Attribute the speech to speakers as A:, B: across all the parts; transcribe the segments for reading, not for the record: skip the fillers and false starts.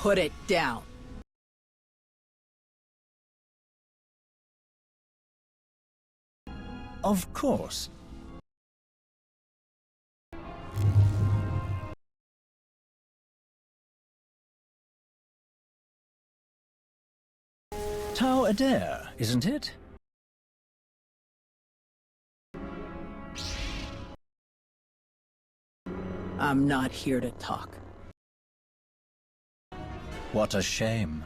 A: Put it down.
B: Of course. Idair, isn't it?
A: I'm not here to talk.
B: What a shame.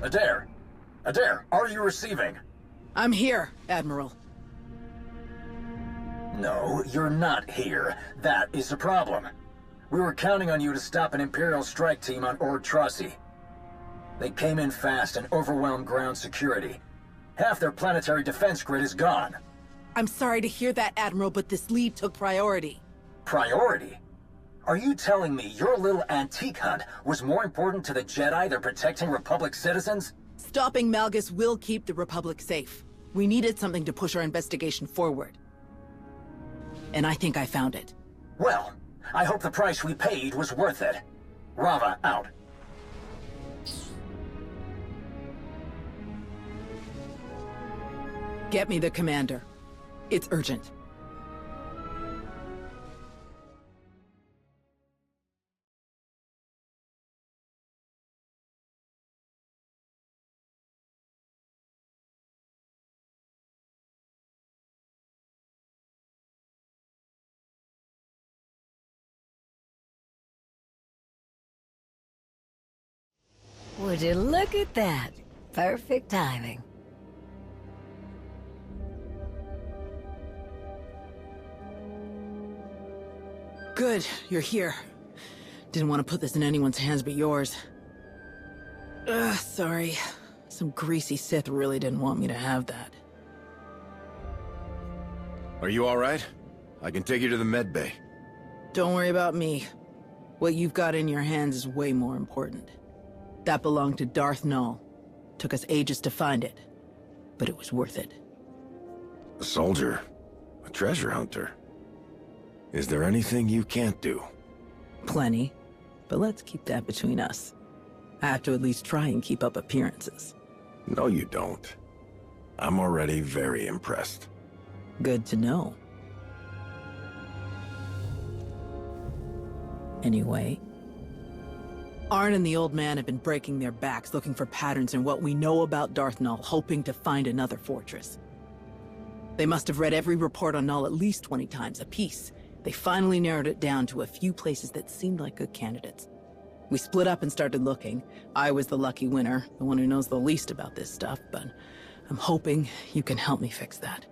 C: Idair! Idair, are you receiving?
A: I'm here, Admiral.
C: No, you're not here. That is the problem. We were counting on you to stop an Imperial strike team on Ord-Trossi. They came in fast and overwhelmed ground security. Half their planetary defense grid is gone.
A: I'm sorry to hear that, Admiral, but this lead took priority.
C: Priority? Are you telling me your little antique hunt was more important to the Jedi than protecting Republic citizens?
A: Stopping Malgus will keep the Republic safe. We needed something to push our investigation forward. And I think I found it.
C: Well, I hope the price we paid was worth it. Rava out.
A: Get me the commander. It's urgent.
D: Would you look at that? Perfect timing.
A: Good, you're here. Didn't want to put this in anyone's hands but yours. Sorry. Some greasy Sith really didn't want me to have that.
E: Are you all right? I can take you to the med bay.
A: Don't worry about me. What you've got in your hands is way more important. That belonged to Darth Null. Took us ages to find it, but it was worth it.
E: A soldier. A treasure hunter. Is there anything you can't do?
A: Plenty, but let's keep that between us. I have to at least try and keep up appearances.
E: No, you don't. I'm already very impressed.
A: Good to know. Anyway, Arn and the old man have been breaking their backs looking for patterns in what we know about Darth Null, hoping to find another fortress. They must have read every report on Null at least 20 times apiece. They finally narrowed it down to a few places that seemed like good candidates. We split up and started looking. I was the lucky winner, the one who knows the least about this stuff, but I'm hoping you can help me fix that.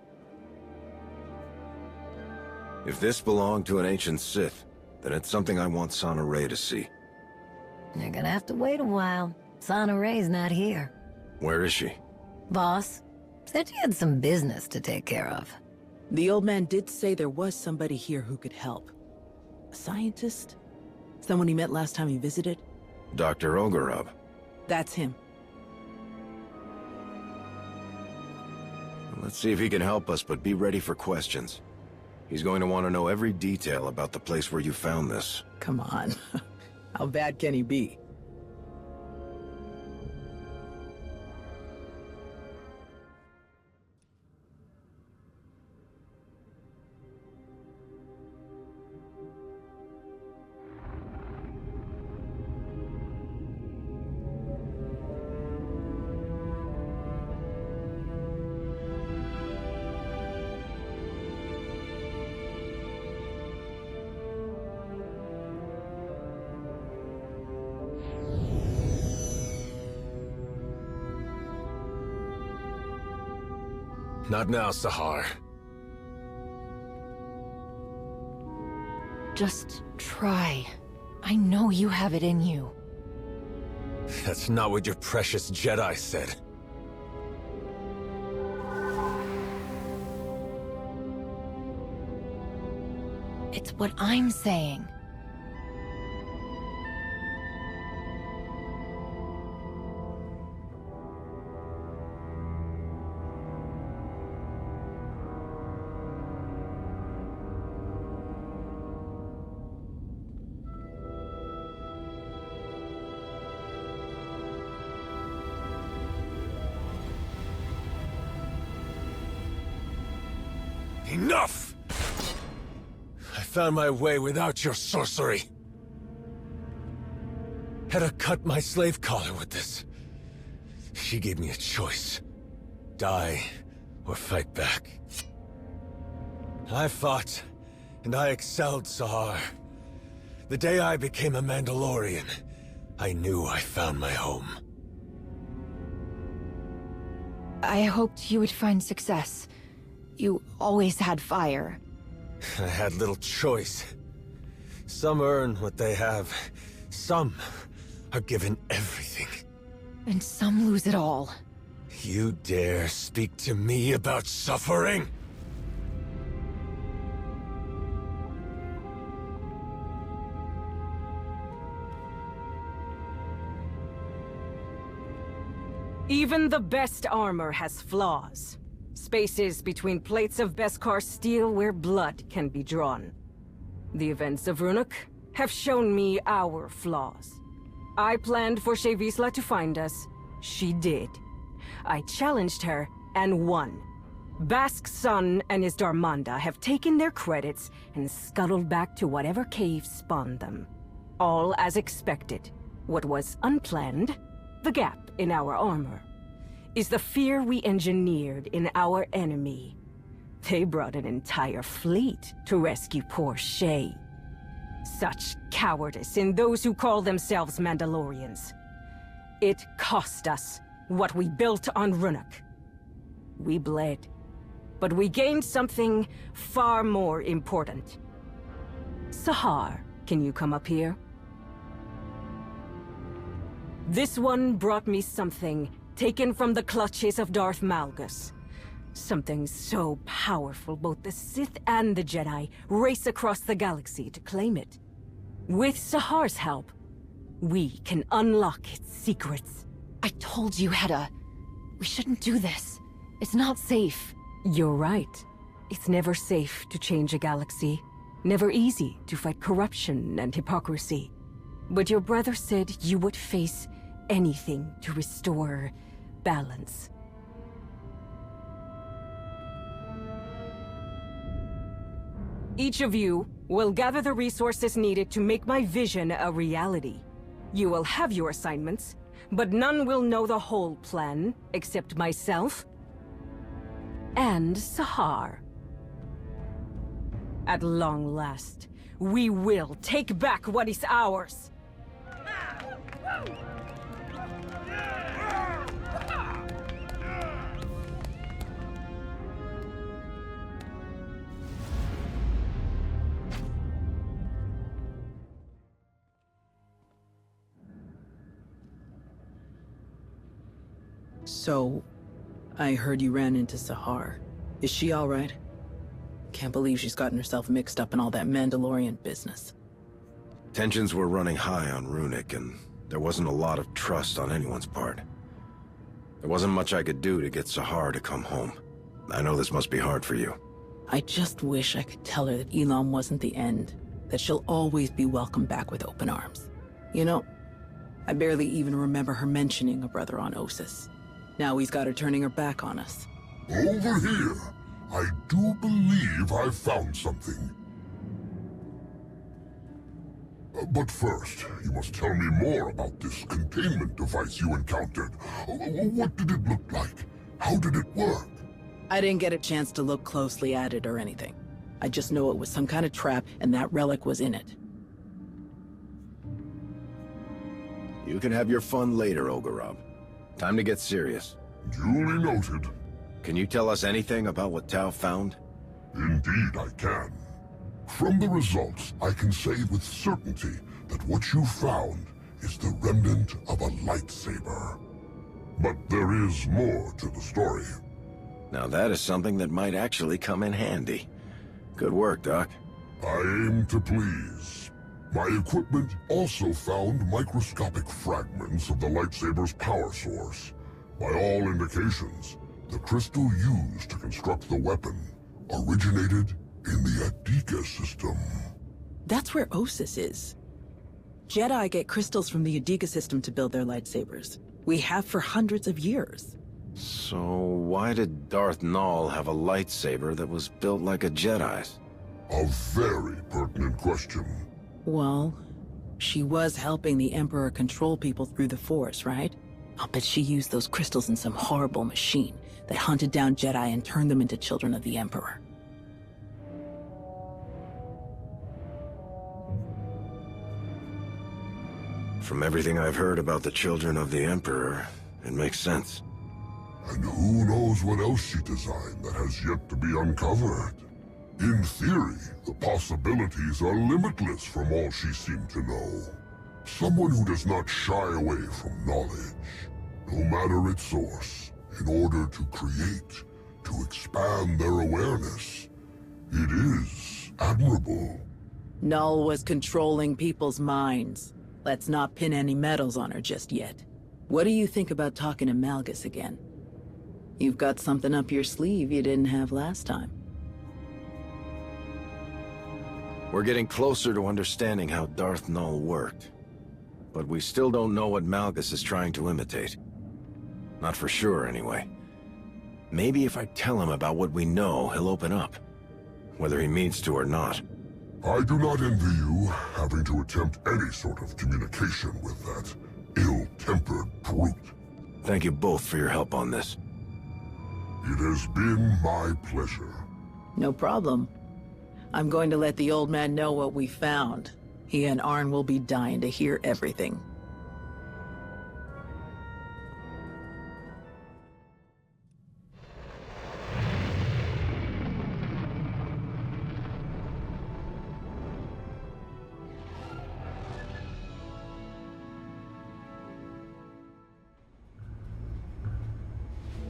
E: If this belonged to an ancient Sith, then it's something I want Sana Rey to see.
D: You're gonna have to wait a while. Sana Rey's not here.
E: Where is she?
D: Voss said she had some business to take care of.
A: The old man did say there was somebody here who could help. A scientist? Someone he met last time he visited?
E: Dr. Ogorov.
A: That's him.
E: Let's see if he can help us, but be ready for questions. He's going to want to know every detail about the place where you found this.
A: Come on. How bad can he be?
E: Not now, Sahar.
F: Just try. I know you have it in you.
E: That's not what your precious Jedi said.
F: It's what I'm saying.
E: Enough! I found my way without your sorcery. Had to cut my slave collar with this. She gave me a choice. Die, or fight back. I fought, and I excelled, Sahar. The day I became a Mandalorian, I knew I found my home.
F: I hoped you would find success. You always had fire.
E: I had little choice. Some earn what they have. Some are given everything.
F: And some lose it all.
E: You dare speak to me about suffering?
G: Even the best armor has flaws. Spaces between plates of Beskar steel where blood can be drawn. The events of Runuk have shown me our flaws. I planned for Shevisla to find us. She did. I challenged her and won. Bask's son and his Darmanda have taken their credits and scuttled back to whatever cave spawned them. All as expected. What was unplanned, the gap in our armor, is the fear we engineered in our enemy. They brought an entire fleet to rescue poor Shay. Such cowardice in those who call themselves Mandalorians. It cost us what we built on Runuk. We bled, but we gained something far more important. Sahar, can you come up here? This one brought me something taken from the clutches of Darth Malgus. Something so powerful both the Sith and the Jedi race across the galaxy to claim it. With Sahar's help, we can unlock its secrets.
F: I told you, Hedda. We shouldn't do this. It's not safe.
G: You're right. It's never safe to change a galaxy. Never easy to fight corruption and hypocrisy. But your brother said you would face anything to restore balance. Each of you will gather the resources needed to make my vision a reality. You will have your assignments, but none will know the whole plan except myself and Sahar. At long last, we will take back what is ours.
A: So, I heard you ran into Sahar. Is she all right? Can't believe she's gotten herself mixed up in all that Mandalorian business.
E: Tensions were running high on Runuk, and there wasn't a lot of trust on anyone's part. There wasn't much I could do to get Sahar to come home. I know this must be hard for you.
A: I just wish I could tell her that Elam wasn't the end, that she'll always be welcomed back with open arms. You know, I barely even remember her mentioning a brother on Ossus. Now he's got her turning her back on us.
H: Over here! I do believe I've found something. But first, you must tell me more about this containment device you encountered. What did it look like? How did it work?
A: I didn't get a chance to look closely at it or anything. I just know it was some kind of trap and that relic was in it.
E: You can have your fun later, Ogorob. Time to get serious.
H: Duly noted.
I: Can you tell us anything about what Tau found?
H: Indeed I can. From the results, I can say with certainty that what you found is the remnant of a lightsaber. But there is more to the story.
I: Now that is something that might actually come in handy. Good work, Doc.
H: I aim to please. My equipment also found microscopic fragments of the lightsaber's power source. By all indications, the crystal used to construct the weapon originated in the Adika system.
A: That's where Osis is. Jedi get crystals from the Adika system to build their lightsabers. We have for hundreds of years.
I: So why did Darth Nul have a lightsaber that was built like a Jedi's?
H: A very pertinent question.
A: Well, she was helping the Emperor control people through the Force, right? I'll bet she used those crystals in some horrible machine that hunted down Jedi and turned them into children of the Emperor.
I: From everything I've heard about the children of the Emperor, it makes sense.
H: And who knows what else she designed that has yet to be uncovered? In theory, the possibilities are limitless from all she seemed to know. Someone who does not shy away from knowledge, no matter its source, in order to create, to expand their awareness. It is admirable.
A: Null was controlling people's minds. Let's not pin any medals on her just yet. What do you think about talking to Malgus again? You've got something up your sleeve you didn't have last time.
I: We're getting closer to understanding how Darth Nul worked. But we still don't know what Malgus is trying to imitate. Not for sure, anyway. Maybe if I tell him about what we know, he'll open up. Whether he means to or not.
H: I do not envy you having to attempt any sort of communication with that ill-tempered brute.
I: Thank you both for your help on this.
H: It has been my pleasure.
A: No problem. I'm going to let the old man know what we found. He and Arn will be dying to hear everything.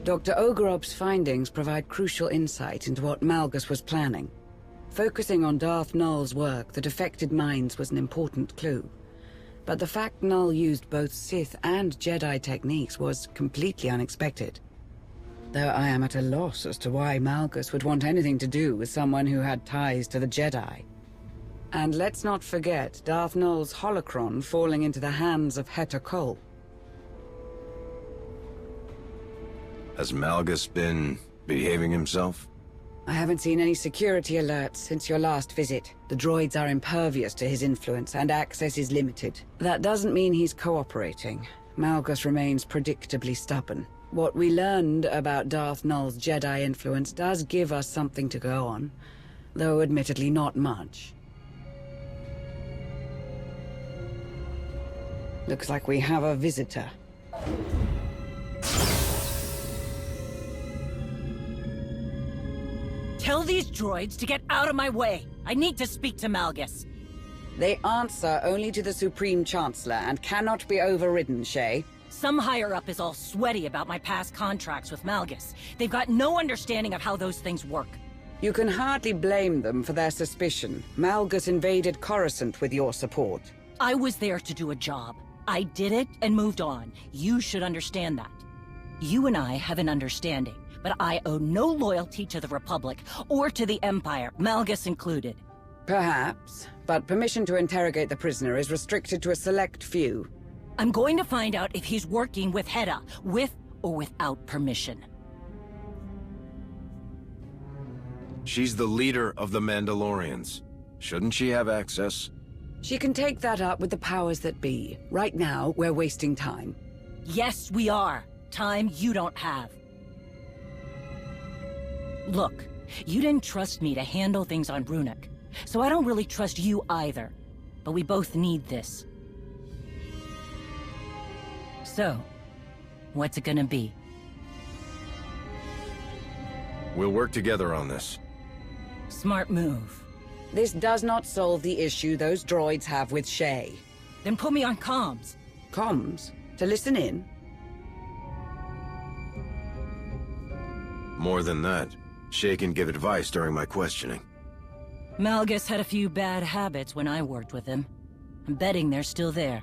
J: Dr. Ogorop's findings provide crucial insight into what Malgus was planning. Focusing on Darth Nul's work, the defected minds was an important clue. But the fact Nul used both Sith and Jedi techniques was completely unexpected. Though I am at a loss as to why Malgus would want anything to do with someone who had ties to the Jedi. And let's not forget Darth Nul's holocron falling into the hands of Heta Kol.
I: Has Malgus been behaving himself?
J: I haven't seen any security alerts since your last visit. The droids are impervious to his influence, and access is limited. That doesn't mean he's cooperating. Malgus remains predictably stubborn. What we learned about Darth Nul's Jedi influence does give us something to go on, though admittedly not much. Looks like we have a visitor.
K: Tell these droids to get out of my way. I need to speak to Malgus.
J: They answer only to the Supreme Chancellor and cannot be overridden, Shay.
K: Some higher-up is all sweaty about my past contracts with Malgus. They've got no understanding of how those things work.
J: You can hardly blame them for their suspicion. Malgus invaded Coruscant with your support.
K: I was there to do a job. I did it and moved on. You should understand that. You and I have an understanding. But I owe no loyalty to the Republic, or to the Empire, Malgus included.
J: Perhaps, but permission to interrogate the prisoner is restricted to a select few.
K: I'm going to find out if he's working with Heta, with or without permission.
I: She's the leader of the Mandalorians. Shouldn't she have access?
J: She can take that up with the powers that be. Right now, we're wasting time.
K: Yes, we are. Time you don't have. Look, you didn't trust me to handle things on Runic, so I don't really trust you either. But we both need this. So, what's it gonna be?
I: We'll work together on this.
K: Smart move.
J: This does not solve the issue those droids have with Shay.
K: Then put me on comms.
J: Comms? To listen in?
I: More than that, Shay can give advice during my questioning.
K: Malgus had a few bad habits when I worked with him. I'm betting they're still there.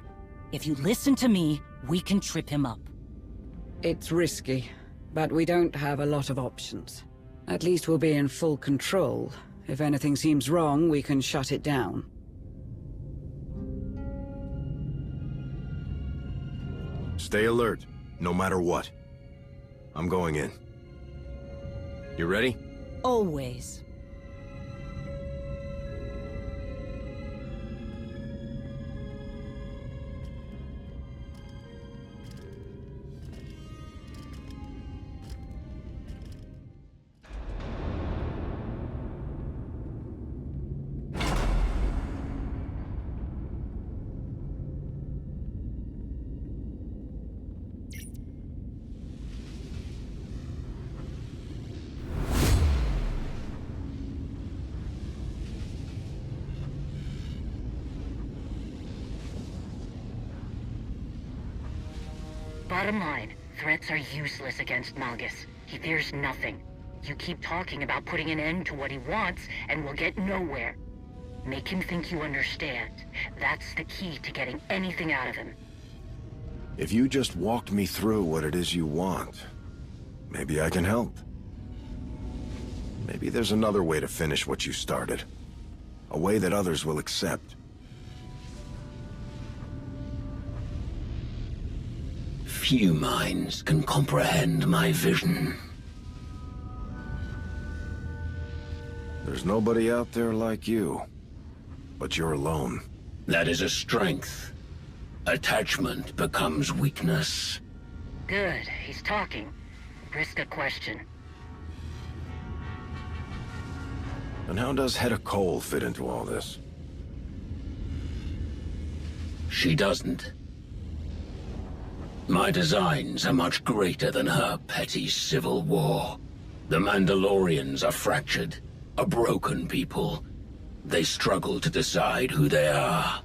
K: If you listen to me, we can trip him up.
J: It's risky, but we don't have a lot of options. At least we'll be in full control. If anything seems wrong, we can shut it down.
I: Stay alert, no matter what. I'm going in. You ready?
K: Always.
L: Bottom line, threats are useless against Malgus. He fears nothing. You keep talking about putting an end to what he wants, and we'll get nowhere. Make him think you understand. That's the key to getting anything out of him.
I: If you just walked me through what it is you want, maybe I can help. Maybe there's another way to finish what you started. A way that others will accept.
M: Few minds can comprehend my vision.
I: There's nobody out there like you. But you're alone.
M: That is a strength. Attachment becomes weakness.
L: Good, he's talking. Risk a question.
I: And how does Hedda Cole fit into all this?
M: She doesn't. My designs are much greater than her petty civil war. The Mandalorians are fractured, a broken people. They struggle to decide who they are.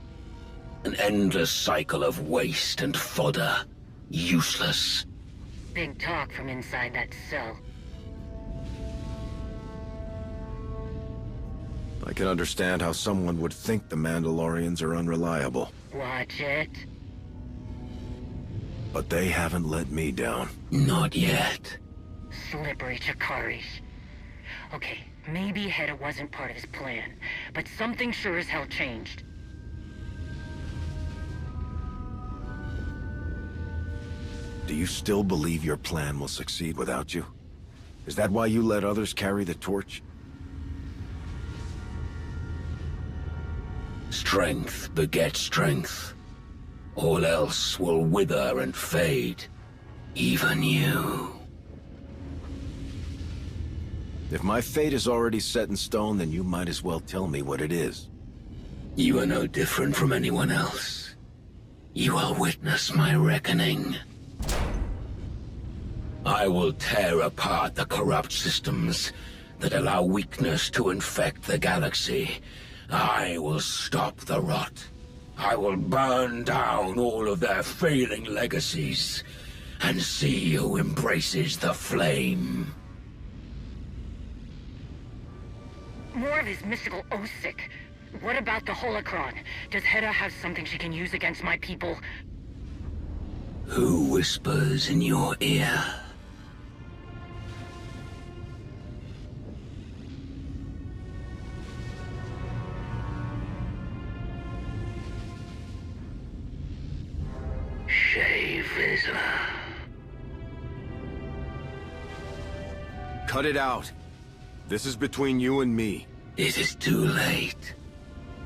M: An endless cycle of waste and fodder. Useless.
L: Big talk from inside that cell.
I: I can understand how someone would think the Mandalorians are unreliable.
L: Watch it.
I: But they haven't let me down.
M: Not yet.
L: Slippery Chikarish. Okay, maybe Hedda wasn't part of his plan, but something sure as hell changed.
I: Do you still believe your plan will succeed without you? Is that why you let others carry the torch?
M: Strength begets strength. All else will wither and fade. Even you.
I: If my fate is already set in stone, then you might as well tell me what it is.
M: You are no different from anyone else. You will witness my reckoning. I will tear apart the corrupt systems that allow weakness to infect the galaxy. I will stop the rot. I will burn down all of their failing legacies, and see who embraces the flame.
L: More of his mystical Osic. What about the holocron? Does Hedda have something she can use against my people?
M: Who whispers in your ear?
I: Cut it out. This is between you and me.
M: It is too late.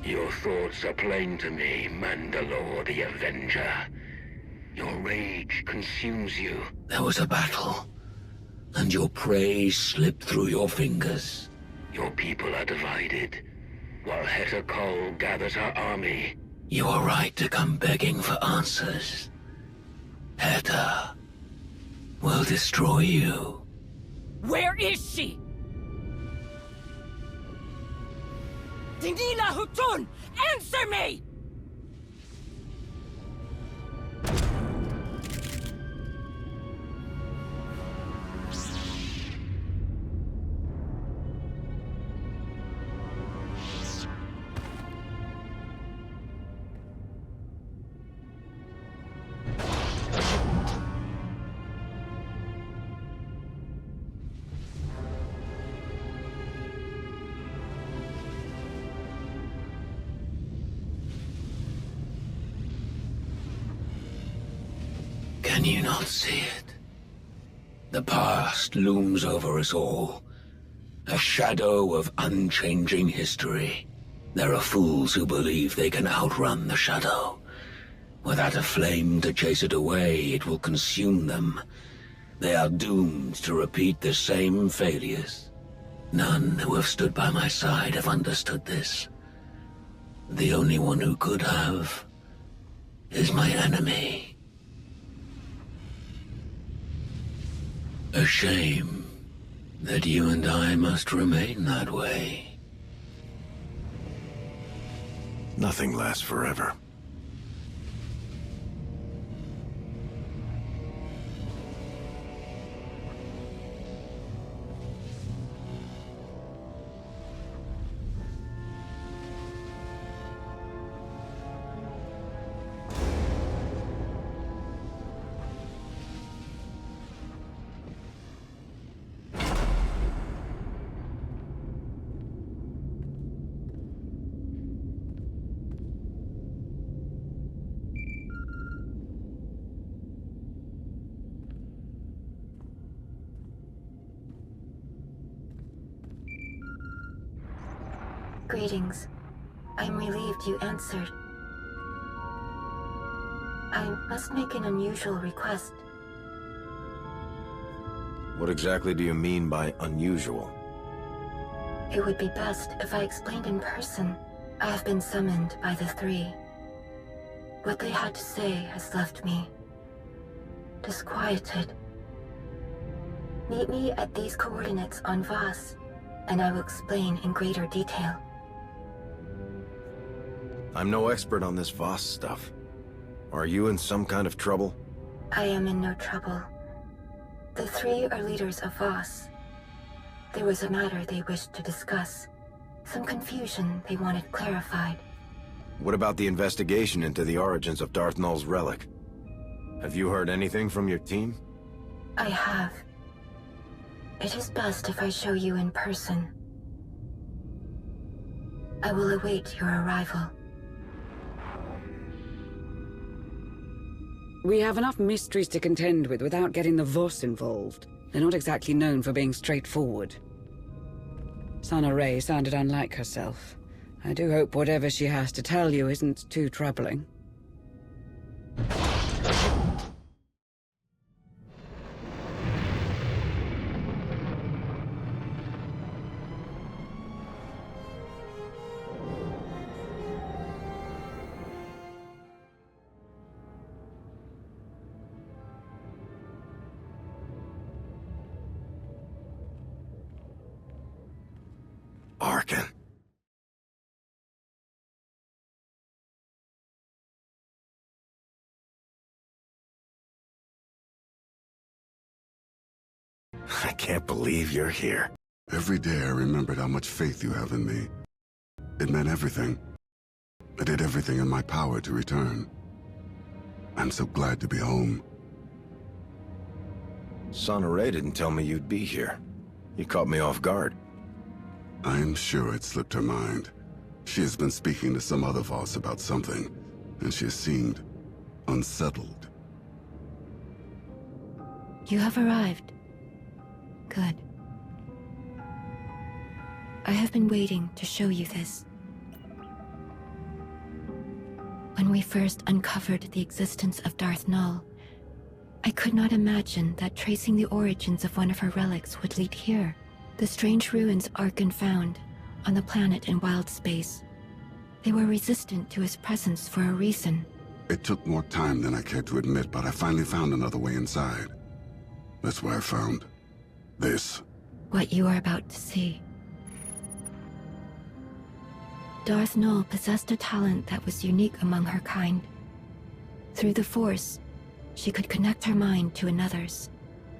H: Your thoughts are plain to me, Mandalore the Avenger. Your rage consumes you.
M: There was a battle, and your prey slipped through your fingers.
H: Your people are divided, while Hedda Cole gathers her army.
M: You are right to come begging for answers. Hedda will destroy you.
K: Where is she? Dinila Hutun! Answer me!
M: Can you not see it? The past looms over us all. A shadow of unchanging history. There are fools who believe they can outrun the shadow. Without a flame to chase it away, it will consume them. They are doomed to repeat the same failures. None who have stood by my side have understood this. The only one who could have is my enemy. A shame that you and I must remain that way.
I: Nothing lasts forever.
N: Greetings. I'm relieved you answered. I must make an unusual request.
I: What exactly do you mean by unusual?
N: It would be best if I explained in person. I have been summoned by the three. What they had to say has left me disquieted. Meet me at these coordinates on Voss, and I will explain in greater detail.
I: I'm no expert on this Voss stuff. Are you in some kind of trouble?
N: I am in no trouble. The three are leaders of Voss. There was a matter they wished to discuss. Some confusion they wanted clarified.
I: What about the investigation into the origins of Darth Nul's relic? Have you heard anything from your team?
N: I have. It is best if I show you in person. I will await your arrival.
J: We have enough mysteries to contend with without getting the Voss involved. They're not exactly known for being straightforward. Sana Ray sounded unlike herself. I do hope whatever she has to tell you isn't too troubling.
I: Arcann. I can't believe you're here.
O: Every day I remembered how much faith you have in me. It meant everything. I did everything in my power to return. I'm so glad to be home.
I: Sana Ray didn't tell me you'd be here. You caught me off guard.
O: I'm sure it slipped her mind. She has been speaking to some other Voss about something, and she has seemed unsettled.
N: You have arrived. Good. I have been waiting to show you this. When we first uncovered the existence of Darth Nul, I could not imagine that tracing the origins of one of her relics would lead here. The strange ruins Arcann found on the planet in wild space. They were resistant to his presence for a reason.
O: It took more time than I cared to admit, but I finally found another way inside. That's why I found this.
N: What you are about to see. Darth Nul possessed a talent that was unique among her kind. Through the Force, she could connect her mind to another's.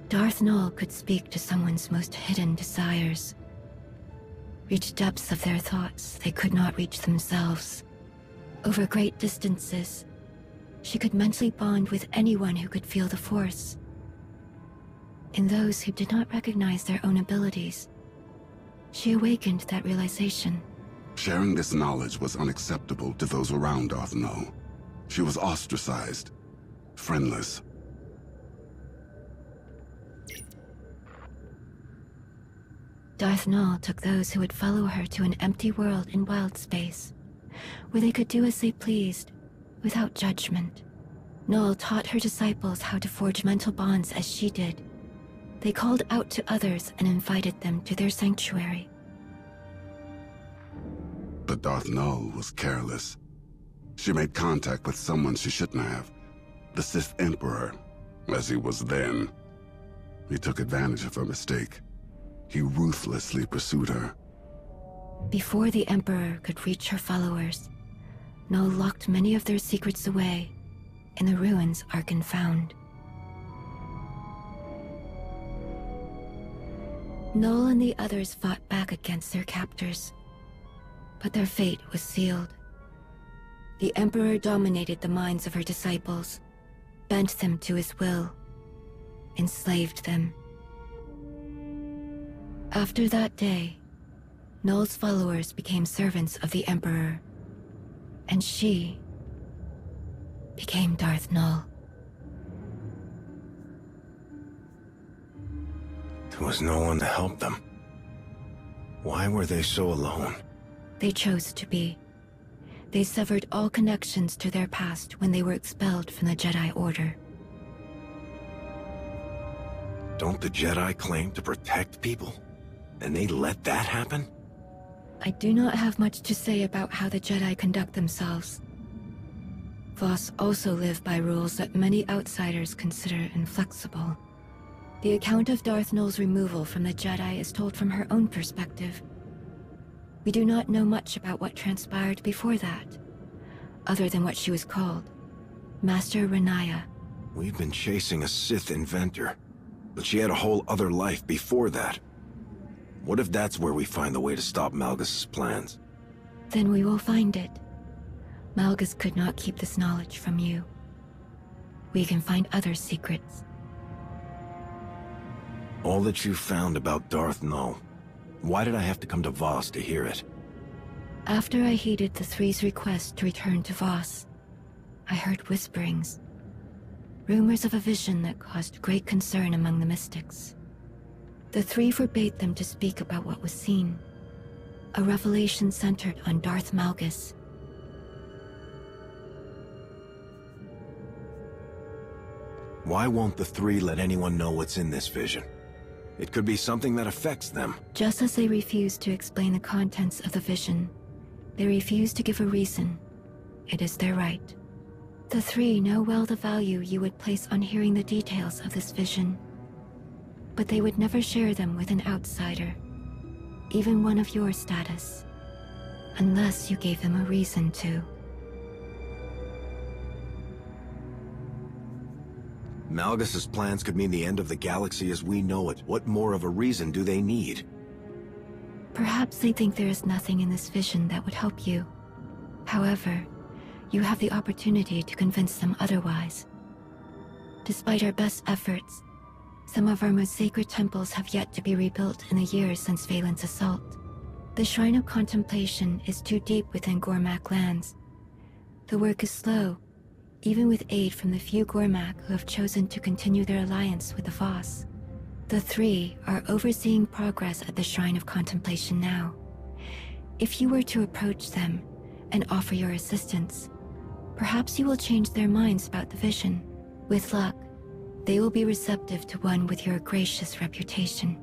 N: Darth Nul could speak to someone's most hidden desires, reach depths of their thoughts they could not reach themselves. Over great distances, she could mentally bond with anyone who could feel the Force. In those who did not recognize their own abilities, she awakened that realization.
O: Sharing this knowledge was unacceptable to those around Darth Nul. She was ostracized, friendless.
N: Darth Nul took those who would follow her to an empty world in wild space, where they could do as they pleased, without judgment. Nul taught her disciples how to forge mental bonds as she did. They called out to others and invited them to their sanctuary.
O: But Darth Nul was careless. She made contact with someone she shouldn't have. The Sith Emperor, as he was then. He took advantage of her mistake. He ruthlessly pursued her.
N: Before the Emperor could reach her followers, Nul locked many of their secrets away in the ruins Arcann found. Nul and the others fought back against their captors, but their fate was sealed. The Emperor dominated the minds of her disciples, bent them to his will, enslaved them. After that day, Nul's followers became servants of the Emperor, and she became Darth Nul.
I: There was no one to help them. Why were they so alone?
N: They chose to be. They severed all connections to their past when they were expelled from the Jedi Order.
I: Don't the Jedi claim to protect people? And they let that happen?
N: I do not have much to say about how the Jedi conduct themselves. Voss also live by rules that many outsiders consider inflexible. The account of Darth Nul's removal from the Jedi is told from her own perspective. We do not know much about what transpired before that, other than what she was called, Master Renaya.
I: We've been chasing a Sith inventor, but she had a whole other life before that. What if that's where we find the way to stop Malgus' plans?
N: Then we will find it. Malgus could not keep this knowledge from you. We can find other secrets.
I: All that you found about Darth Nul, why did I have to come to Voss to hear it?
N: After I heeded the Three's request to return to Voss, I heard whisperings. Rumors of a vision that caused great concern among the mystics. The Three forbade them to speak about what was seen. A revelation centered on Darth Malgus.
I: Why won't the Three let anyone know what's in this vision? It could be something that affects them.
N: Just as they refused to explain the contents of the vision, they refused to give a reason. It is their right. The Three know well the value you would place on hearing the details of this vision, but they would never share them with an outsider, even one of your status, unless you gave them a reason to.
I: Malgus' plans could mean the end of the galaxy as we know it. What more of a reason do they need?
N: Perhaps they think there is nothing in this vision that would help you. However, you have the opportunity to convince them otherwise. Despite our best efforts, some of our most sacred temples have yet to be rebuilt in the years since Valen's assault. The Shrine of Contemplation is too deep within Gormak lands. The work is slow, even with aid from the few Gormak who have chosen to continue their alliance with the Voss. The Three are overseeing progress at the Shrine of Contemplation now. If you were to approach them and offer your assistance, perhaps you will change their minds about the vision. With luck, they will be receptive to one with your gracious reputation.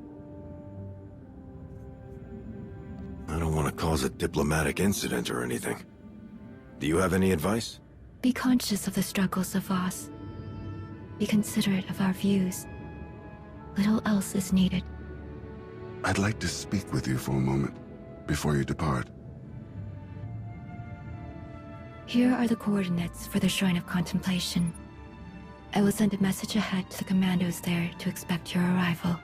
I: I don't want to cause a diplomatic incident or anything. Do you have any advice?
N: Be conscious of the struggles of Voss. Be considerate of our views. Little else is needed.
O: I'd like to speak with you for a moment, before you depart.
N: Here are the coordinates for the Shrine of Contemplation. I will send a message ahead to the commandos there to expect your arrival.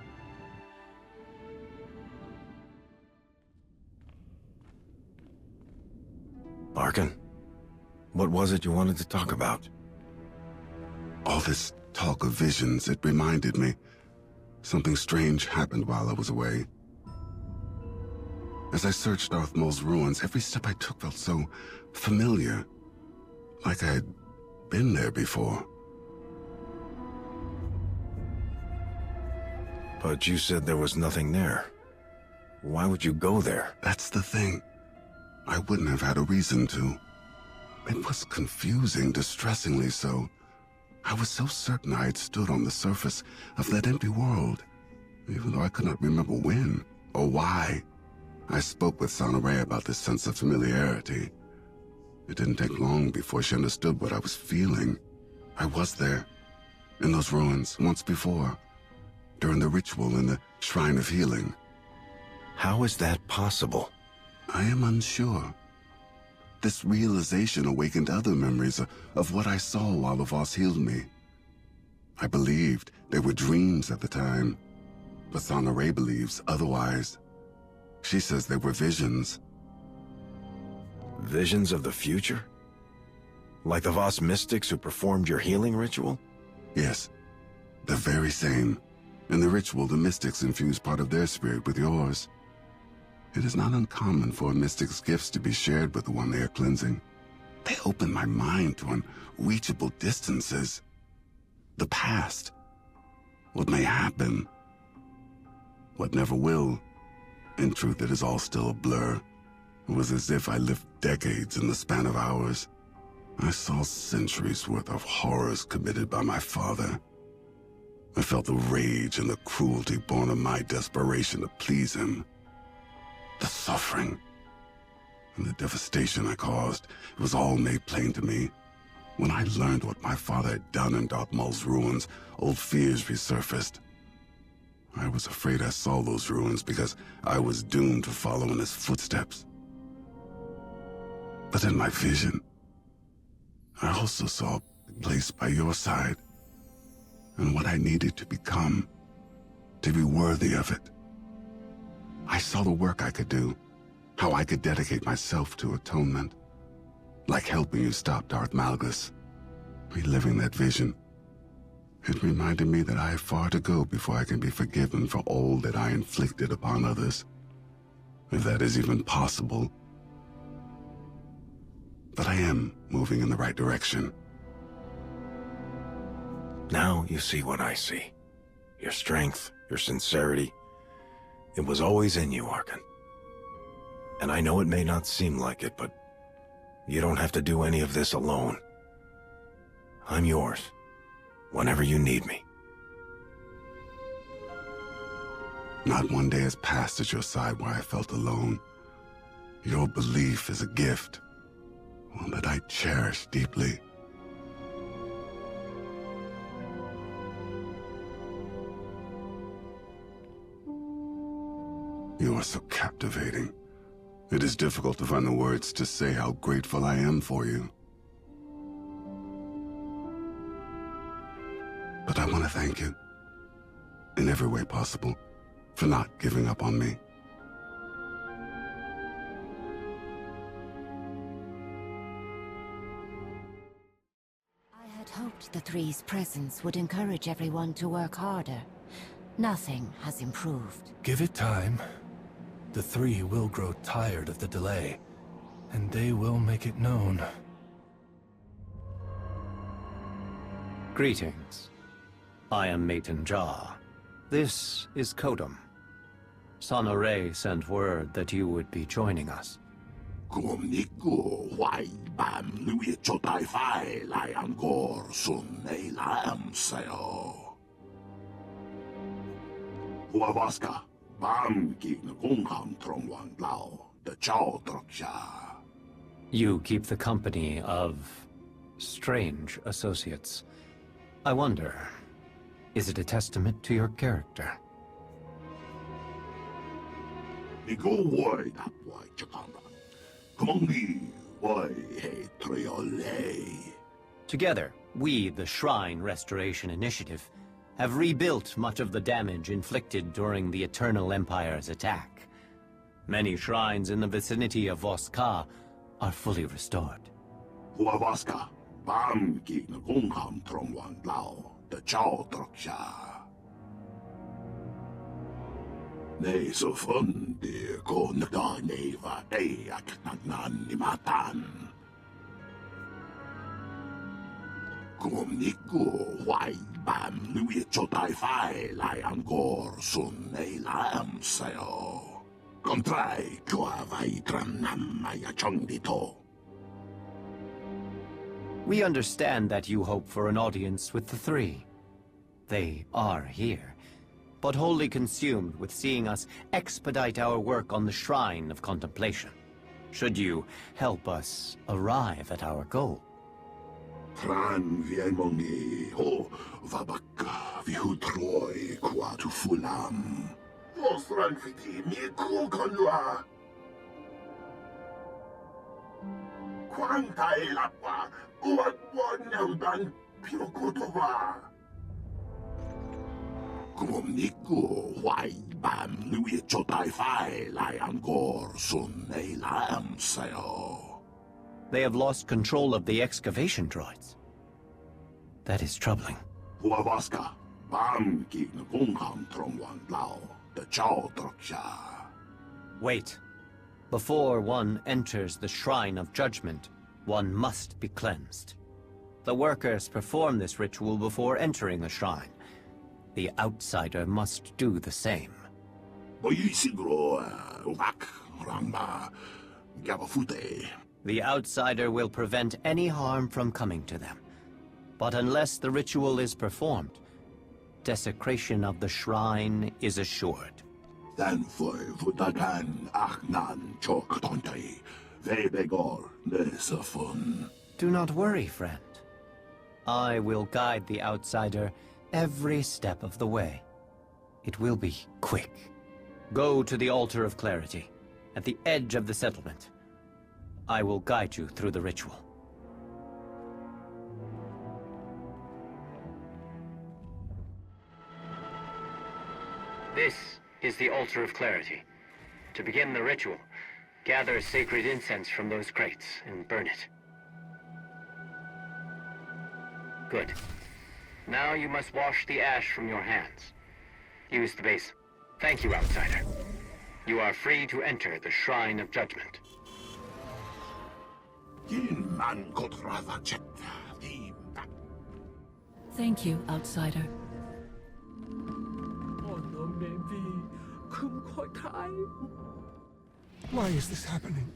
I: Arcann, what was it you wanted to talk about?
O: All this talk of visions, it reminded me. Something strange happened while I was away. As I searched Darth Maul's ruins, every step I took felt so familiar. Like I had been there before.
I: But you said there was nothing there. Why would you go there?
O: That's the thing. I wouldn't have had a reason to. It was confusing, distressingly so. I was so certain I had stood on the surface of that empty world, even though I could not remember when or why. I spoke with Sonoray about this sense of familiarity. It didn't take long before she understood what I was feeling. I was there, in those ruins, once before, during the ritual in the Shrine of Healing.
I: How is that possible?
O: I am unsure. This realization awakened other memories of what I saw while the Voss healed me. I believed they were dreams at the time, but Sonoray believes otherwise. She says they were visions.
I: Visions of the future? Like the Voss mystics who performed your healing ritual?
O: Yes, the very same. In the ritual, the mystics infuse part of their spirit with yours. It is not uncommon for a mystic's gifts to be shared with the one they are cleansing. They open my mind to unreachable distances. The past. What may happen. What never will. In truth, it is all still a blur. It was as if I lived decades in the span of hours. I saw centuries worth of horrors committed by my father. I felt the rage and the cruelty born of my desperation to please him. The suffering and the devastation I caused, it was all made plain to me. When I learned what my father had done in Darth Maul's ruins, old fears resurfaced. I was afraid I saw those ruins because I was doomed to follow in his footsteps. But in my vision, I also saw a place by your side, and what I needed to become, to be worthy of it. I saw the work I could do, how I could dedicate myself to atonement, like helping you stop Darth Malgus. Reliving that vision, it reminded me that I have far to go before I can be forgiven for all that I inflicted upon others, if that is even possible. But I am moving in the right direction.
I: Now you see what I see. Your strength, your sincerity. It was always in you, Arcann. And I know it may not seem like it, but you don't have to do any of this alone. I'm yours, whenever you need me.
O: Not one day has passed at your side where I felt alone. Your belief is a gift, one that I cherish deeply. You are so captivating. It is difficult to find the words to say how grateful I am for you. But I want to thank you, in every way possible, for not giving up on me.
D: I had hoped the Three's presence would encourage everyone to work harder. Nothing has improved.
P: Give it time. The Three will grow tired of the delay, and they will make it known.
B: Greetings. I am Maton Jar. This is Kodum. Sonoray sent word that you would be joining us. You keep the company of strange associates. I wonder, is it a testament to your character? Together, we, the Shrine Restoration Initiative, have rebuilt much of the damage inflicted during the Eternal Empire's attack. Many shrines in the vicinity of Voss are fully restored. We understand that you hope for an audience with the three. They are here, but wholly consumed with seeing us expedite our work on the Shrine of Contemplation. Should you help us arrive at our goal? They have lost control of the excavation droids. That is troubling. Wait. Before one enters the Shrine of Judgment, one must be cleansed. The workers perform this ritual before entering the shrine. The outsider must do the same. The outsider will prevent any harm from coming to them. But unless the ritual is performed, desecration of the shrine is assured. Do not worry, friend. I will guide the outsider every step of the way. It will be quick. Go to the Altar of Clarity, at the edge of the settlement. I will guide you through the ritual. This is the Altar of Clarity. To begin the ritual, gather sacred incense from those crates and burn it. Good. Now you must wash the ash from your hands. Use the basin. Thank you, outsider. You are free to enter the Shrine of Judgment.
Q: Thank you, outsider.
R: Why is this happening?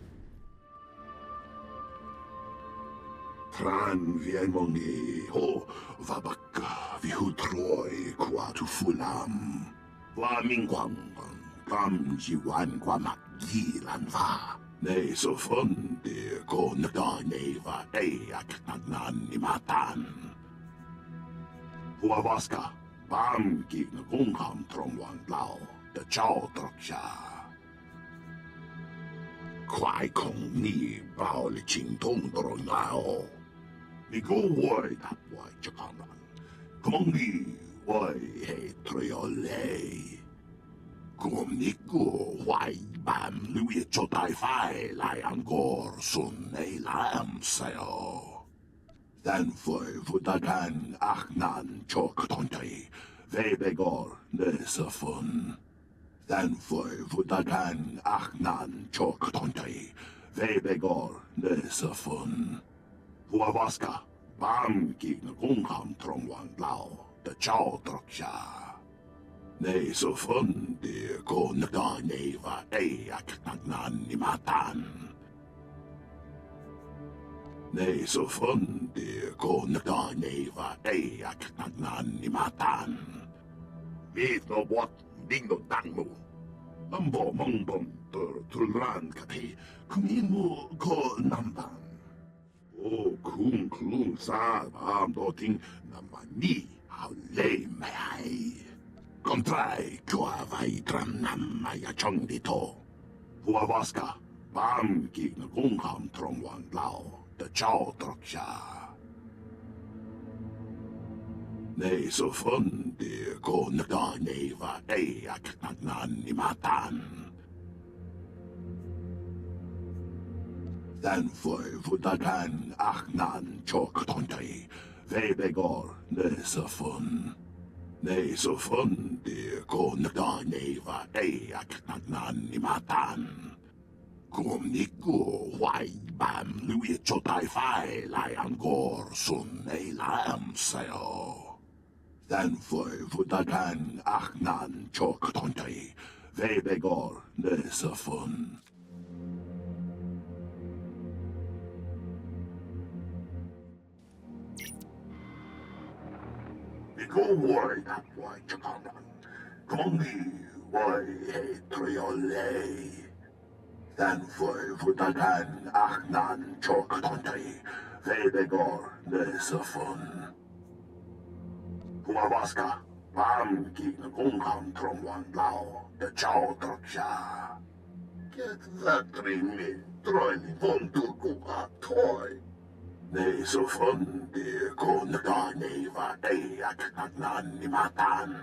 M: Bam Gegner Umham Tromwan Lau, the Chow Troksha. Nei så fundi ko naga neva eak nagnan ni matan. Dan foi vudagan achnan chok tontai, vebegor ne så fun. Nei så fundi ko naga neva eak nagnan ni matan. Kom niku wai bam lui chotai fai lai angor sun ei lam sayo. Dan foi vudagan achnan chok tontai, vebegor ne så fun. Go wai that wai chakaman. Kongi wai he triole. Dan foi vudagan achnan chok tontai, vebegor ne så fun. Huawaska, Bam Gegner Umham Tromwan Lau, the Chow Troksha. Get that me, Troili Vonturkuka Toy. Nei så fundi ko naga neva eak nagnan ni matan.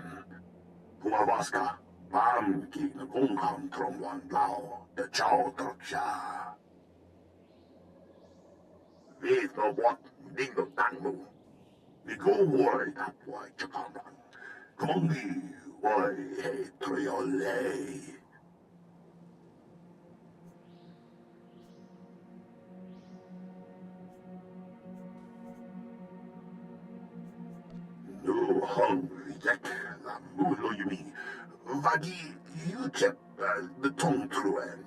M: Huawaska, Bam Gegner Umham Tromwan Lau, the Chow Troksha. Vet nå what, dingo tangmu. Vi går wai that wai chakaman. Kongi wai he triole. No hungry yak la mulo yumi. Vagi yuchep the tongue truen.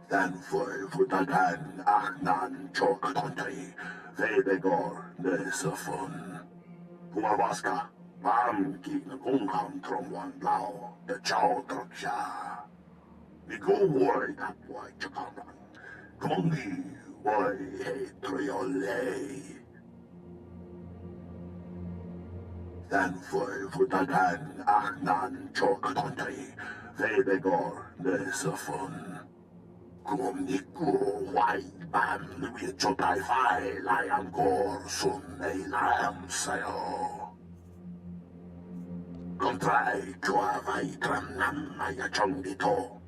M: Dan foi vudagan achnan chok tontai. Vebegor ne så fun. Huawaska, Bam Gegner Umham Tromwan Lau, the Chow Troksha. Vi go wai that wai chakaman. Kongi wai he triole. Dan foi vudagan achnan chok tontai, vebegor ne så fun. Kom niku wai bam lui chotai fai lai angor sun ei lam sayo. Kontrai kua vai tram nam maya chong di to.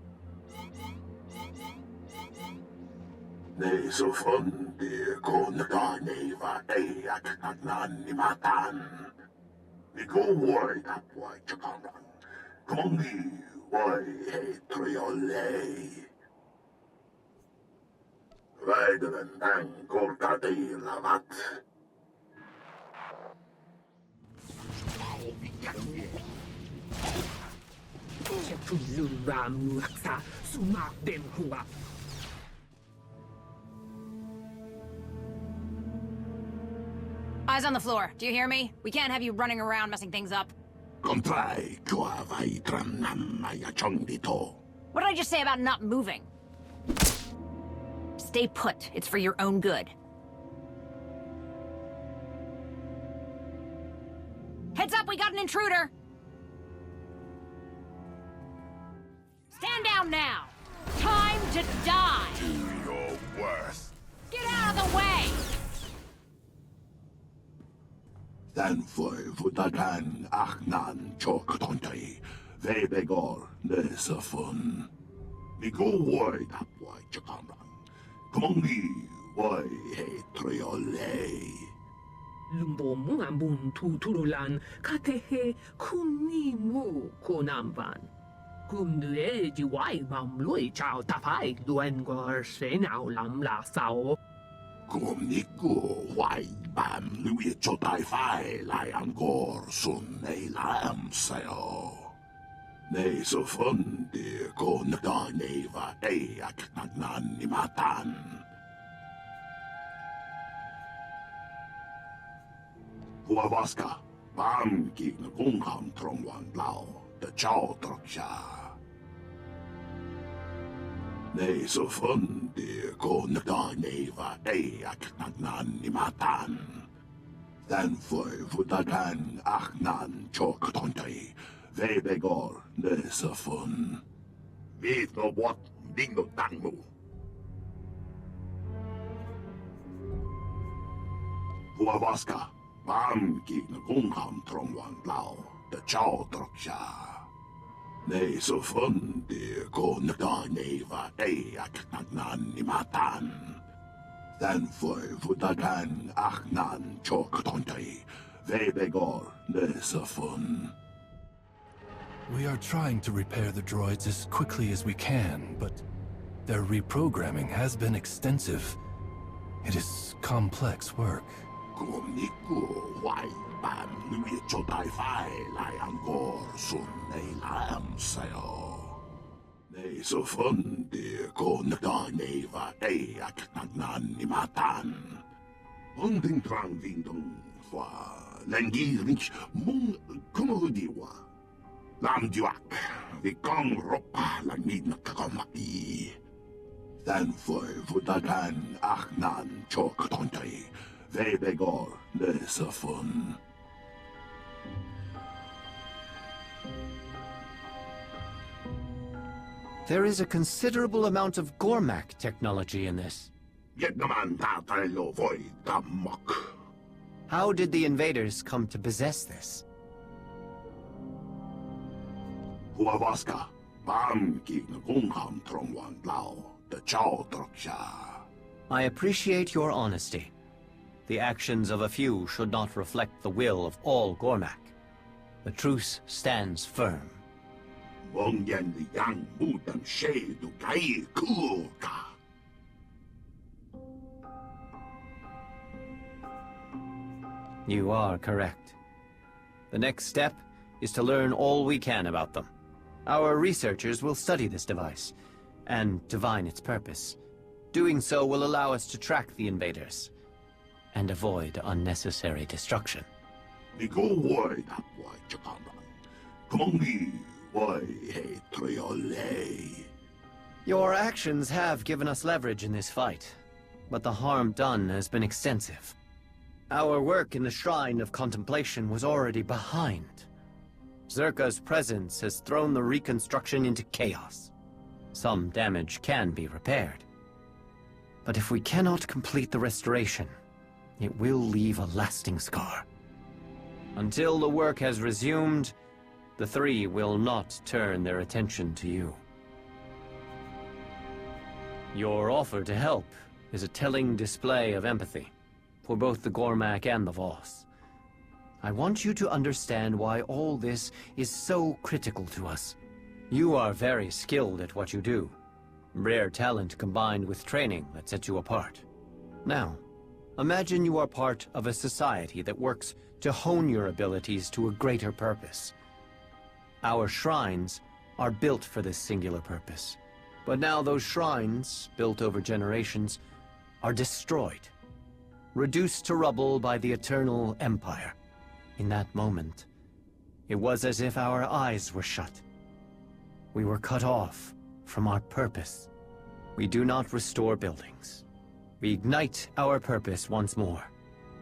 M: Nei så fundi ko naga neva eak nagnan ni matan. Vi go wai that wai chakaman. Kongi wai he triole. Väideren den korta lavat.
R: Eyes on the floor. Do you hear me? We can't have you running around messing things up.
M: What
R: did I just say about not moving? Stay put. It's for your own good. Heads up, we got an intruder! Stand down now! Time to die!
M: Do your worst.
R: Get out of the way!
M: Dan foi vudagan achnan chok tontai, vebegor ne så fun. Vi go wai that wai chakaman. Kongi wai he triole.
S: Lumbo muambun tuturulan katehe kunni mu konamban. Kumnue ji wai mam lui chao tapai luengor senao lam la sao.
M: Kom niku wai bam lui chotai fai lai angor sun ei lam sayo. Nei så fundi ko naga neva eak nagnan ni matan. Huawaska, Bam Gegner Umham Tromwan Lau, the Chow Troksha. Nei så fundi ko naga neva eak nagnan ni matan. Dan foi vudagan achnan chok tontai, vebegor ne så fun. Vet nå what, dingo tangmu. Huavaska, Bamki, Gungham Trongwan Lao, the Chow Troksha. Ne so fun, dear, go Nada Neva, Ayak Nagnan Nimatan. Then for Vudagan, Achnan, Chok Tontai, Vebegor, ne so fun.
P: We are trying to repair the droids as quickly as we can, but their reprogramming has been extensive. It is complex work.
M: Lamduak, the Kong Ropa, la need na kakamaki. Then for Vudagan, Achnan, Chok Tontai, Vebegor, Nesafun.
B: There is a considerable amount of Gormak technology in this. How did the invaders come to possess this?
M: Huavaska, Bamki, Gungham Trongwan Lao, the Chow Troksha.
B: I appreciate your honesty. The actions of a few should not reflect the will of all Gormak. The truce stands firm. You are correct. The next step is to learn all we can about them. Our researchers will study this device and divine its purpose. Doing so will allow us to track the invaders and avoid unnecessary destruction. Your actions have given us leverage in this fight, but the harm done has been extensive. Our work in the Shrine of Contemplation was already behind. Zerka's presence has thrown the reconstruction into chaos. Some damage can be repaired. But if we cannot complete the restoration, it will leave a lasting scar. Until the work has resumed, the three will not turn their attention to you. Your offer to help is a telling display of empathy for both the Gormak and the Voss. I want you to understand why all this is so critical to us. You are very skilled at what you do. Rare talent combined with training that sets you apart. Now, imagine you are part of a society that works to hone your abilities to a greater purpose. Our shrines are built for this singular purpose. But now those shrines, built over generations, are destroyed. Reduced to rubble by the Eternal Empire. In that moment, it was as if our eyes were shut. We were cut off from our purpose. We do not restore buildings. We ignite our purpose once more.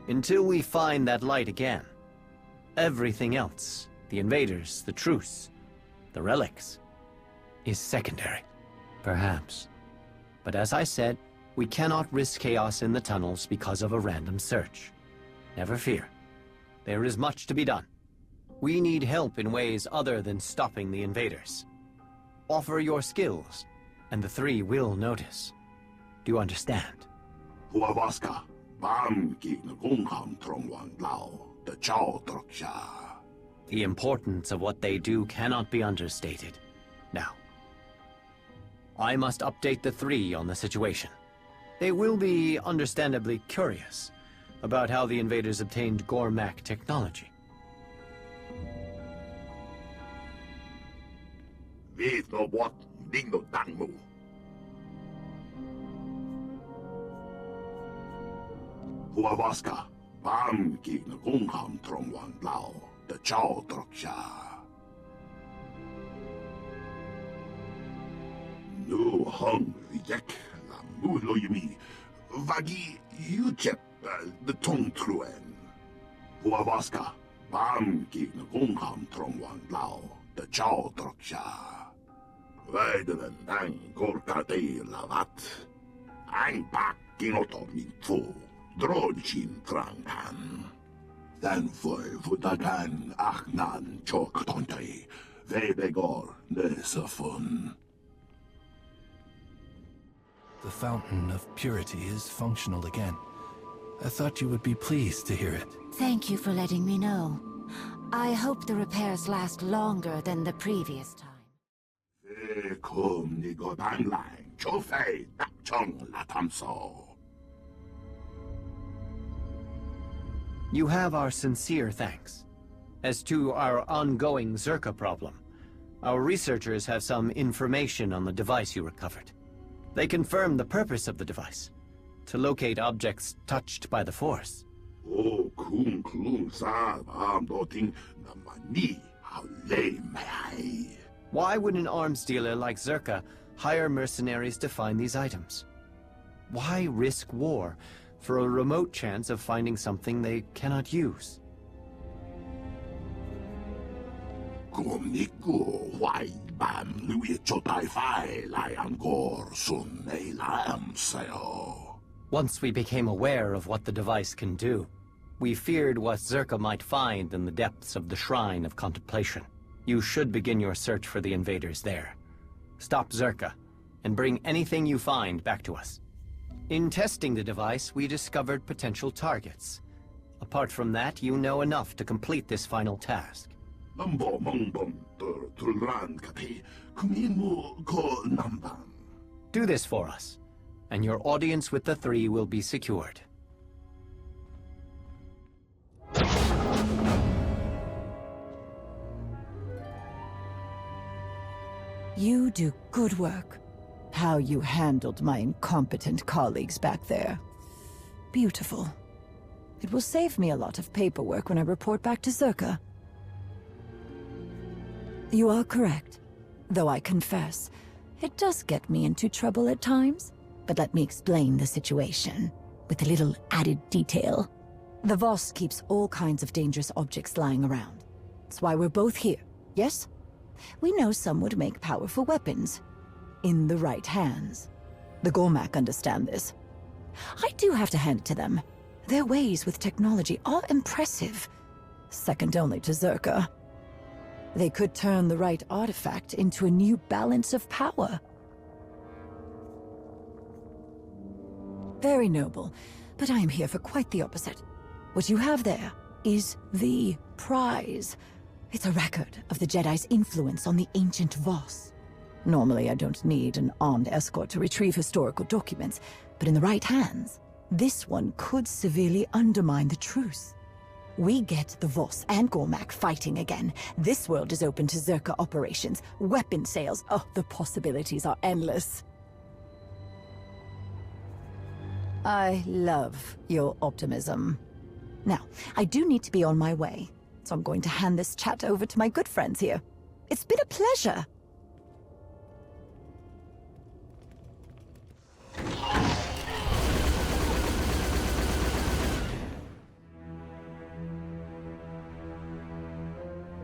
B: Until we find that light again. Everything else, the invaders, the truce, the relics, is secondary. Perhaps. But as I said, we cannot risk chaos in the tunnels because of a random search. Never fear. There is much to be done. We need help in ways other than stopping the invaders. Offer your skills, and the three will notice. Do you understand?
M: Huavaska, Bamki, Gungham Trongwan Lao, the Chow Troksha.
B: The importance of what they do cannot be understated. Now, I must update the three on the situation. They will be understandably curious about how the invaders obtained Gormak technology.
M: Huavaska, Bamki, Gungham Trongwan Lao, the Chow Troksha. No hung reject la mulo yumi. Vagi Uchep, the Tong Truen. Huavaska, Bamki, Gungham Trongwan Lao, the Chow Troksha. Vaidelen Dang Gorka de Lavat. Ang Pak Kinoto Minfu, Drojin Trankan. Thanfoy Vutagan Arcann Choktontai. Vebegor Nesafun.
P: The Fountain of Purity is functional again. I thought you would be pleased to hear it.
D: Thank you for letting me know. I hope the repairs last longer than the previous time.
B: You have our sincere thanks. As to our ongoing Zerka problem, our researchers have some information on the device you recovered. They confirm the purpose of the device, to locate objects touched by the Force. Why would an arms dealer like Zerka hire mercenaries to find these items? Why risk war for a remote chance of finding something they cannot use? Once we became aware of what the device can do, we feared what Zerka might find in the depths of the Shrine of Contemplation. You should begin your search for the invaders there. Stop Zerka, and bring anything you find back to us. In testing the device, we discovered potential targets. Apart from that, you know enough to complete this final task. Do this for us, and your audience with the three will be secured.
T: You do good work. How you handled my incompetent colleagues back there. Beautiful. It will save me a lot of paperwork when I report back to Zerka. You are correct, though I confess, it does get me into trouble at times. But let me explain the situation, with a little added detail. The Voss keeps all kinds of dangerous objects lying around. That's why we're both here, yes? We know some would make powerful weapons, in the right hands. The Gormak understand this. I do have to hand it to them. Their ways with technology are impressive, second only to Zerka. They could turn the right artifact into a new balance of power. Very noble, but I am here for quite the opposite. What you have there is the prize. It's a record of the Jedi's influence on the ancient Voss. Normally, I don't need an armed escort to retrieve historical documents, but in the right hands, this one could severely undermine the truce. We get the Voss and Gormak fighting again. This world is open to Zerka operations, weapon sales. Oh, the possibilities are endless. I love your optimism. Now, I do need to be on my way, so I'm going to hand this chat over to my good friends here. It's been a pleasure.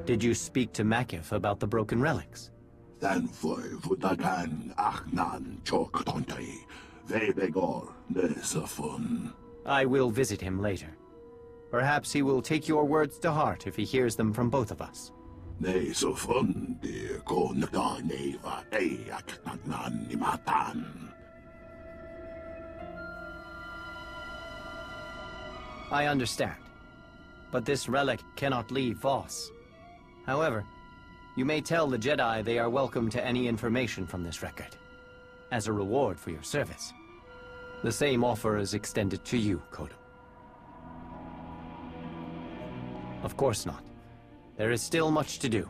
B: Did you speak to Makif about the broken relics? I will visit him later. Perhaps he will take your words to heart if he hears them from both of us. I understand, but this relic cannot leave Voss. However, you may tell the Jedi they are welcome to any information from this record, as a reward for your service. The same offer is extended to you, Kodum. Of course not. There is still much to do.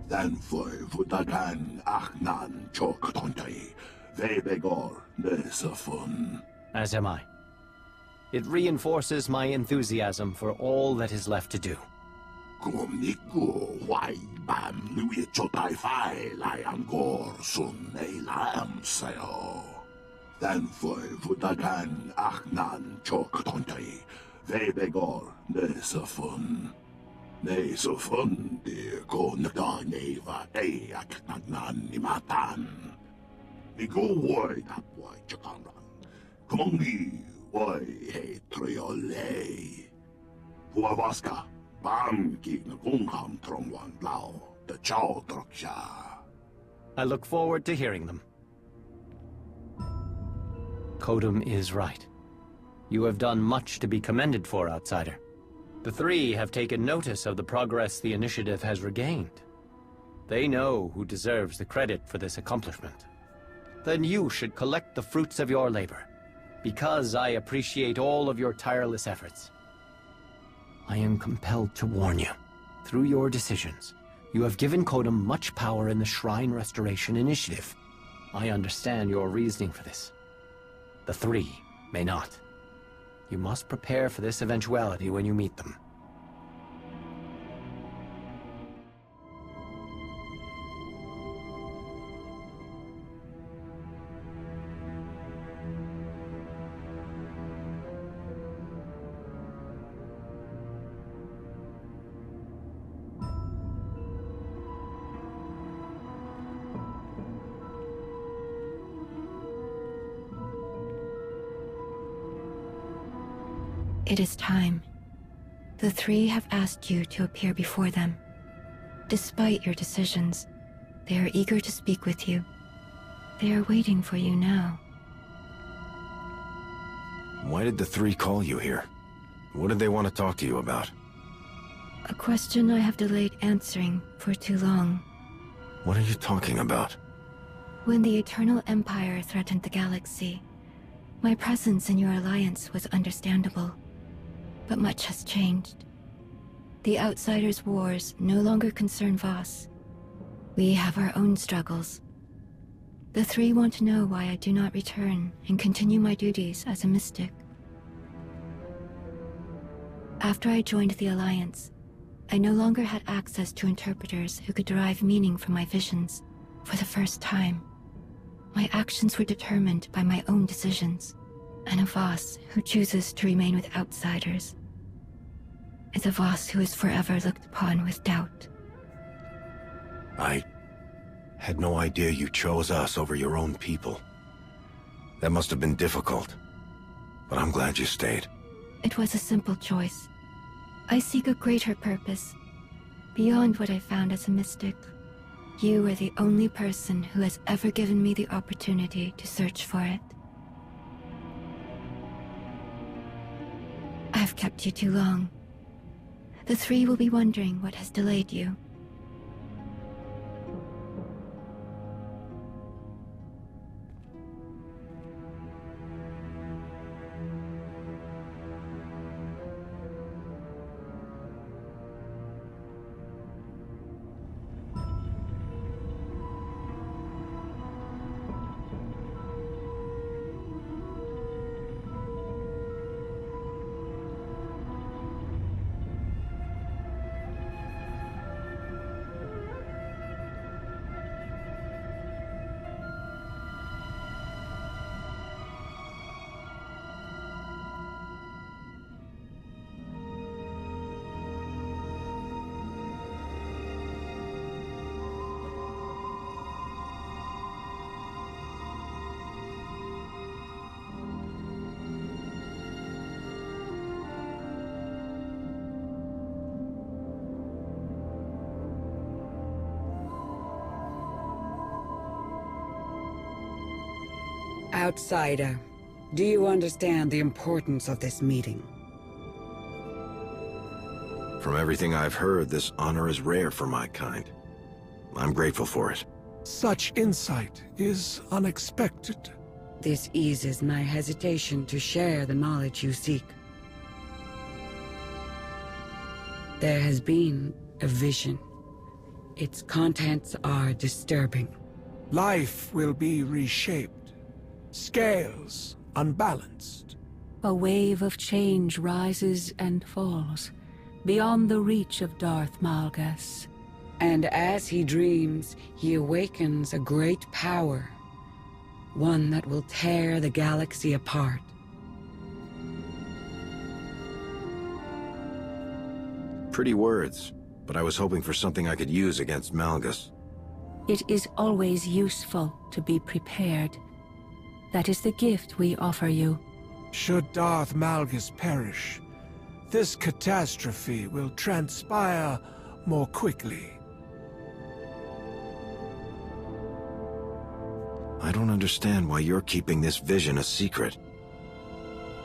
M: Eventhough Arcann Arcann Choktontai Vebegor Nesafun.
B: As am I. It reinforces my enthusiasm for all that is left to do.
M: Kumniku Waibam Louis Chotai Fai Liangor Sun Elam Sayo. Eventhough Arcann Arcann Choktontai Vebegor Nesafun. Nesafun de Konada Neva Eak Nagnan Nimatan. Nigo Wai Tapwai Chakanran. Kumongi Wai He Triole. Puavaska. Bam Gig Nagungham Trongwan Lao. The Chow Troksha.
B: I look forward to hearing them. Kodum is right. You have done much to be commended for, Outsider. The three have taken notice of the progress the Initiative has regained. They know who deserves the credit for this accomplishment. Then you should collect the fruits of your labor, because I appreciate all of your tireless efforts. I am compelled to warn you. Through your decisions, you have given Kodum much power in the Shrine Restoration Initiative. I understand your reasoning for this. The three may not. You must prepare for this eventuality when you meet them.
N: It is time. The three have asked you to appear before them. Despite your decisions, they are eager to speak with you. They are waiting for you now.
I: Why did the three call you here? What did they want to talk to you about?
N: A question I have delayed answering for too long.
I: What are you talking about?
N: When the Eternal Empire threatened the galaxy, my presence in your alliance was understandable. But much has changed. The Outsiders' wars no longer concern Voss. We have our own struggles. The three want to know why I do not return and continue my duties as a mystic. After I joined the Alliance, I no longer had access to interpreters who could derive meaning from my visions. For the first time, my actions were determined by my own decisions. And a Voss who chooses to remain with Outsiders is a Voss who is forever looked upon with doubt.
I: I had no idea you chose us over your own people. That must have been difficult, but I'm glad you stayed.
N: It was a simple choice. I seek a greater purpose, beyond what I found as a mystic. You are the only person who has ever given me the opportunity to search for it. I've kept you too long. The three will be wondering what has delayed you.
J: Outsider, do you understand the importance of this meeting?
I: From everything I've heard, this honor is rare for my kind. I'm grateful for it.
U: Such insight is unexpected.
J: This eases my hesitation to share the knowledge you seek. There has been a vision Its contents are disturbing.
U: Life will be reshaped. Scales unbalanced.
Q: A wave of change rises and falls, beyond the reach of Darth Malgus.
J: And as he dreams, he awakens a great power. One that will tear the galaxy apart.
I: Pretty words, but I was hoping for something I could use against Malgus.
Q: It is always useful to be prepared. That is the gift we offer you.
U: Should Darth Malgus perish, this catastrophe will transpire more quickly.
I: I don't understand why you're keeping this vision a secret.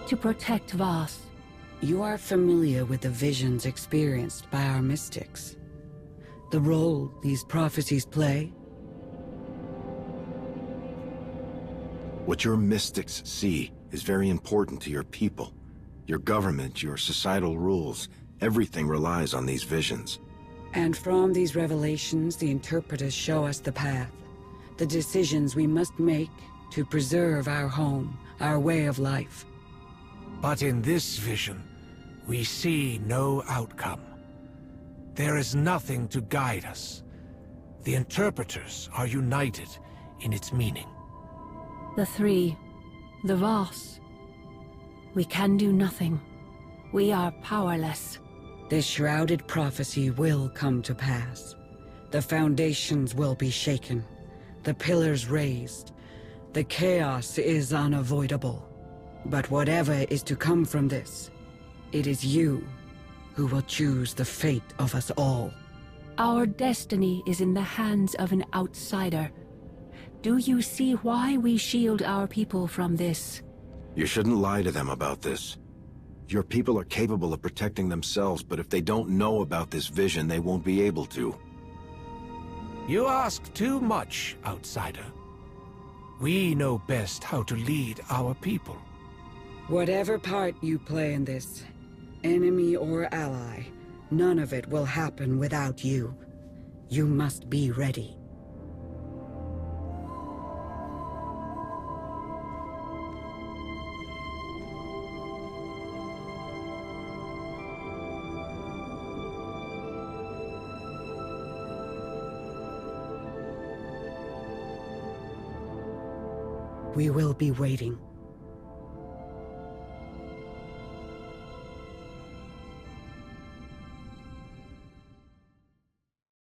Q: To protect Voss.
J: You are familiar with the visions experienced by our mystics. The role these prophecies play?
I: What your mystics see is very important to your people. Your government, your societal rules, everything relies on these visions.
J: And from these revelations, the interpreters show us the path. The decisions we must make to preserve our home, our way of life.
U: But in this vision, we see no outcome. There is nothing to guide us. The interpreters are united in its meaning.
Q: The three, the Voss. We can do nothing. We are powerless.
J: This shrouded prophecy will come to pass. The foundations will be shaken. The pillars raised. The chaos is unavoidable. But whatever is to come from this, it is you who will choose the fate of us all.
Q: Our destiny is in the hands of an outsider. Do you see why we shield our people from this?
I: You shouldn't lie to them about this. Your people are capable of protecting themselves, but if they don't know about this vision, they won't be able to.
U: You ask too much, outsider. We know best how to lead our people.
J: Whatever part you play in this, enemy or ally, none of it will happen without you. You must be ready. We will be waiting.